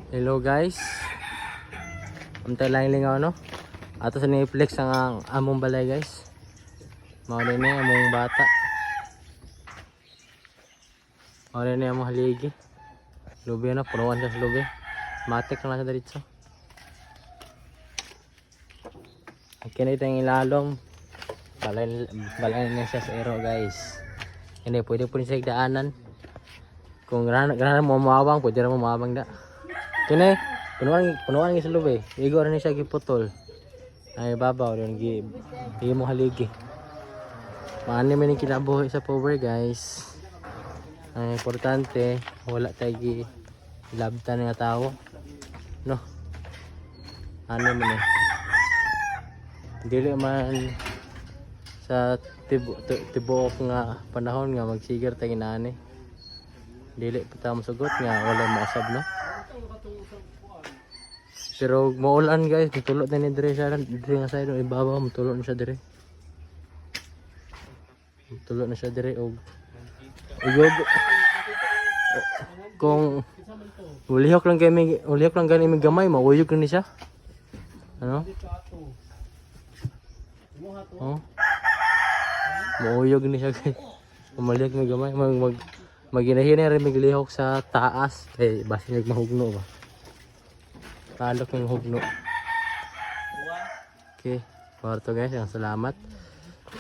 Hello guys. Untay lang lingaw no. Ato sa ni-flex ang among balay guys. Mao ni among bata. Mao ni among haligi. Lubi na punuan sa lubi. Matik na sa diretso. Kini tayong ilalom. Balay na siya sa ero guys. Hindi pwede po siya daanan. Kung gana mo mawawang, pwede na mo mawawang da. Kini punuan ng sa lubi. Igo rin siya giputol. Ay babaw rin gi mo haligi. Maani man ni kinabuhi sa power guys. Ay importante wala tay gi labtan nga tao. No. Ano man eh. Dili man sa tibuok nga panahon nga magsigar tay inani. Dili pa ta masugot nga wala maasab no. Pero maulan guys, tutulot na ni dire siya dire nga side ibabaw mutulot na siya dire. Mutulot na siya dire og kung ulihok lang gani mig gamay mauyog ni siya. Ano? Oh. Mauyog ni siya guys. Umalik mig gamay maginahin rin mig lihok sa taas kay basin nagmahugno ba. Talok ng hugno. Okay, para to guys, salamat.